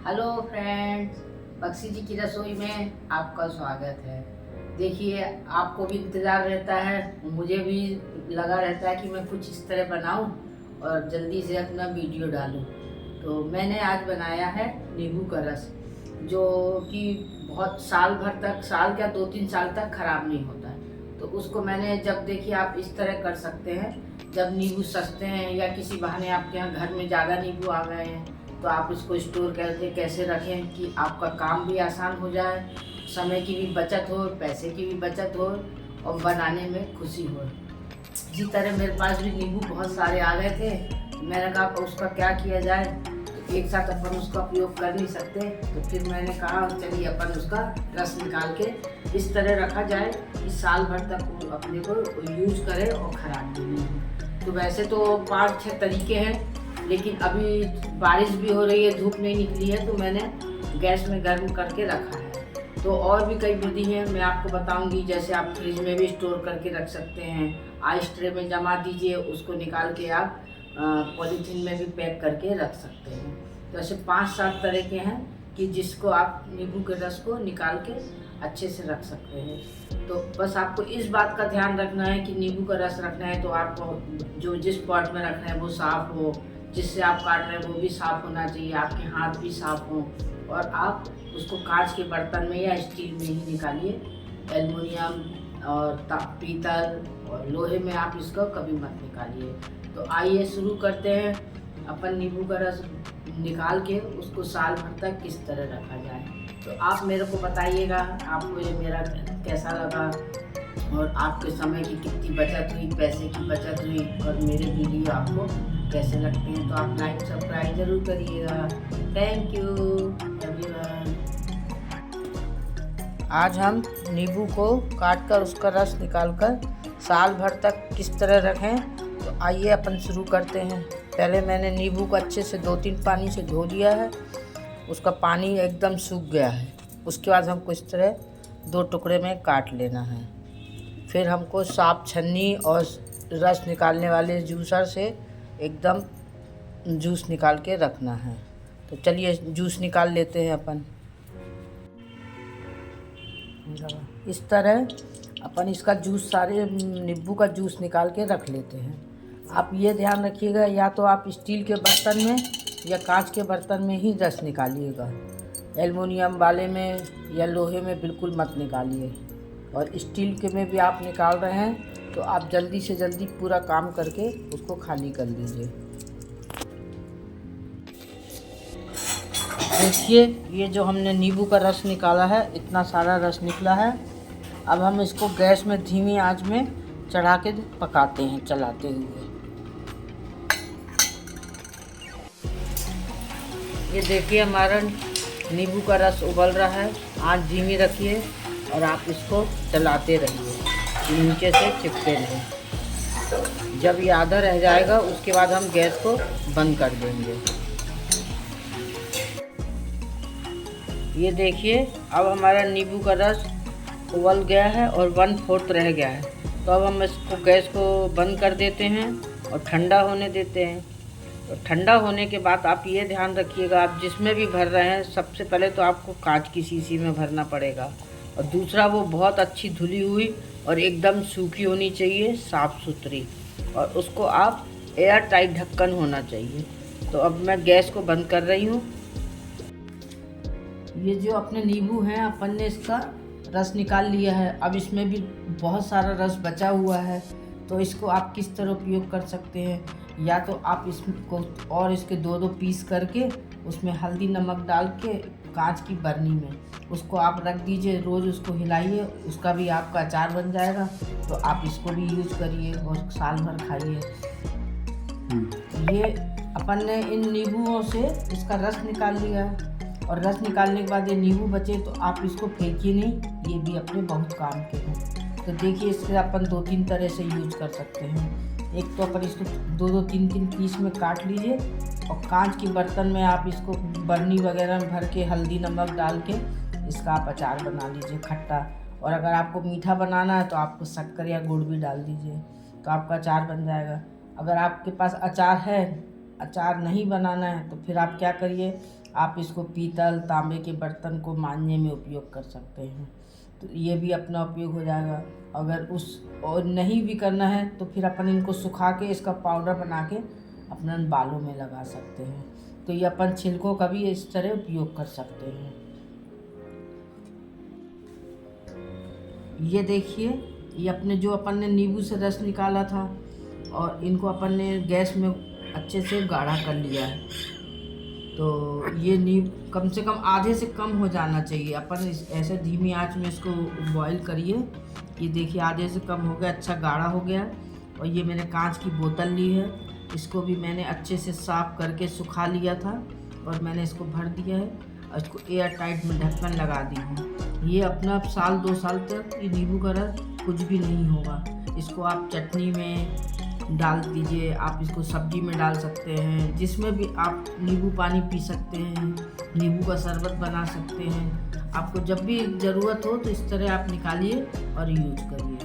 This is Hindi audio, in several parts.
हेलो फ्रेंड्स, बक्सी जी की रसोई में आपका स्वागत है। देखिए, आपको भी इंतज़ार रहता है, मुझे भी लगा रहता है कि मैं कुछ इस तरह बनाऊं और जल्दी से अपना वीडियो डालूं। तो मैंने आज बनाया है नींबू का रस, जो कि बहुत साल भर तक, साल क्या 2-3 साल तक ख़राब नहीं होता है। तो उसको मैंने जब, देखिए आप इस तरह कर सकते हैं, जब नींबू सस्ते हैं या किसी बहाने आपके यहाँ घर में ज़्यादा नींबू आ गए हैं, तो आप इसको स्टोर करके कैसे रखें कि आपका काम भी आसान हो जाए, समय की भी बचत हो, पैसे की भी बचत हो और बनाने में खुशी हो। इसी तरह मेरे पास भी नींबू बहुत सारे आ गए थे, तो मैंने कहा उसका क्या किया जाए। तो एक साथ अपन उसका उपयोग कर नहीं सकते, तो फिर मैंने कहा चलिए अपन उसका रस निकाल के इस तरह रखा जाए कि साल भर तक वो अपने को यूज करे और ख़राब भी नहीं हो। तो वैसे तो 5-6 तरीके हैं, लेकिन अभी बारिश भी हो रही है, धूप नहीं निकली है, तो मैंने गैस में गर्म करके रखा है। तो और भी कई विधि हैं, मैं आपको बताऊंगी। जैसे आप फ्रिज में भी स्टोर करके रख सकते हैं, आइस ट्रे में जमा दीजिए, उसको निकाल के आप पॉलीथीन में भी पैक करके रख सकते हैं। तो ऐसे 5-7 तरह के हैं कि जिसको आप नींबू के रस को निकाल के अच्छे से रख सकते हैं। तो बस आपको इस बात का ध्यान रखना है कि नींबू का रस रखना है तो आपको जो जिस पॉट में रखना है वो साफ़ हो, जिससे आप काट रहे हैं वो भी साफ़ होना चाहिए, आपके हाथ भी साफ़ हों, और आप उसको कांच के बर्तन में या स्टील में ही निकालिए। एल्युमिनियम और पीतल और लोहे में आप इसको कभी मत निकालिए। तो आइए शुरू करते हैं। अपन नींबू का रस निकाल के उसको साल भर तक किस तरह रखा जाए, तो आप मेरे को बताइएगा आपको ये मेरा कैसा लगा और आपके समय की कितनी बचत हुई, पैसे की बचत हुई, और मेरे वीडियो आपको कैसे लगते हैं। तो आप लाइक सब्सक्राइब जरूर करिएगा। Thank you everyone. आज हम नींबू को काट कर उसका रस निकाल कर साल भर तक किस तरह रखें, तो आइए अपन शुरू करते हैं। पहले मैंने नींबू को अच्छे से 2-3 पानी से धो लिया है, उसका पानी एकदम सूख गया है। उसके बाद हमको इस तरह 2 टुकड़े में काट लेना है। फिर हमको साफ छन्नी और रस निकालने वाले जूसर से एकदम जूस निकाल के रखना है। तो चलिए जूस निकाल लेते हैं अपन। इस तरह अपन इसका जूस, सारे नींबू का जूस निकाल के रख लेते हैं। आप ये ध्यान रखिएगा, या तो आप स्टील के बर्तन में या कांच के बर्तन में ही रस निकालिएगा, एल्युमिनियम वाले में या लोहे में बिल्कुल मत निकालिए। और स्टील के में भी आप निकाल रहे हैं तो आप जल्दी से जल्दी पूरा काम करके उसको खाली कर लीजिए। देखिए, ये जो हमने नींबू का रस निकाला है, इतना सारा रस निकला है। अब हम इसको गैस में धीमी आंच में चढ़ा के पकाते हैं चलाते हुए। ये देखिए हमारा नींबू का रस उबल रहा है। आंच धीमी रखिए और आप इसको चलाते रहिए, नीचे से चिपके नहीं। जब ये आधा रह जाएगा उसके बाद हम गैस को बंद कर देंगे। ये देखिए, अब हमारा नींबू का रस उबल गया है और 1/4 रह गया है। तो अब हम इसको गैस को बंद कर देते हैं और ठंडा होने देते हैं। तो ठंडा होने के बाद आप ये ध्यान रखिएगा, आप जिसमें भी भर रहे हैं सबसे पहले तो आपको कांच की शीशी में भरना पड़ेगा, और दूसरा वो बहुत अच्छी धुली हुई और एकदम सूखी होनी चाहिए, साफ़ सुथरी, और उसको आप एयर टाइट ढक्कन होना चाहिए। तो अब मैं गैस को बंद कर रही हूँ। ये जो अपने नींबू हैं, अपन ने इसका रस निकाल लिया है। अब इसमें भी बहुत सारा रस बचा हुआ है, तो इसको आप किस तरह उपयोग कर सकते हैं, या तो आप इसको और इसके 2-2 पीस करके उसमें हल्दी नमक डाल के कांच की बरनी में उसको आप रख दीजिए, रोज़ उसको हिलाइए, उसका भी आपका अचार बन जाएगा। तो आप इसको भी यूज करिए और साल भर खाइए। ये अपन ने इन नींबुओं से इसका रस निकाल लिया है, और रस निकालने के बाद ये नींबू बचे तो आप इसको फेंकिए नहीं, ये भी अपने बहुत काम के हैं। तो देखिए, इससे अपन 2-3 तरह से यूज कर सकते हैं। एक तो अपन इसको 2-2, 3-3 पीस में काट लीजिए, और कांच के बर्तन में आप इसको बर्नी वगैरह में भर के हल्दी नमक डाल के इसका आप अचार बना लीजिए खट्टा। और अगर आपको मीठा बनाना है तो आपको शक्कर या गुड़ भी डाल दीजिए, तो आपका अचार बन जाएगा। अगर आपके पास अचार है, अचार नहीं बनाना है, तो फिर आप क्या करिए, आप इसको पीतल तांबे के बर्तन को मांजने में उपयोग कर सकते हैं। तो ये भी अपना उपयोग हो जाएगा। अगर उस और नहीं भी करना है तो फिर अपन इनको सुखा के इसका पाउडर बना के अपना बालों में लगा सकते हैं। तो ये अपन छिलकों का भी इस तरह उपयोग कर सकते हैं। ये देखिए, ये अपने जो अपन ने नींबू से रस निकाला था और इनको अपन ने गैस में अच्छे से गाढ़ा कर लिया है। तो ये नींबू कम से कम आधे से कम हो जाना चाहिए। अपन ऐसे धीमी आंच में इसको बॉईल करिए। ये देखिए आधे से कम हो गया, अच्छा गाढ़ा हो गया। और ये मैंने कांच की बोतल ली है, इसको भी मैंने अच्छे से साफ़ करके सुखा लिया था और मैंने इसको भर दिया है और इसको एयर टाइट में ढक्कन लगा दी हूँ। ये अपना साल 2 साल तक ये नींबू का रस कुछ भी नहीं होगा। इसको आप चटनी में डाल दीजिए, आप इसको सब्जी में डाल सकते हैं, जिसमें भी आप नींबू पानी पी सकते हैं, नींबू का शरबत बना सकते हैं। आपको जब भी ज़रूरत हो तो इस तरह आप निकालिए और यूज करिए।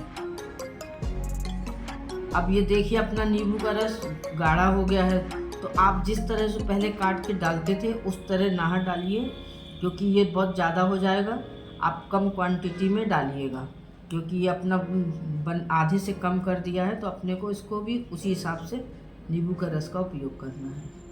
अब ये देखिए अपना नींबू का रस गाढ़ा हो गया है। तो आप जिस तरह से पहले काट के डालते थे उस तरह ना डालिए, क्योंकि ये बहुत ज़्यादा हो जाएगा। आप कम क्वांटिटी में डालिएगा, क्योंकि ये अपना आधे से कम कर दिया है। तो अपने को इसको भी उसी हिसाब से नींबू का रस का उपयोग करना है।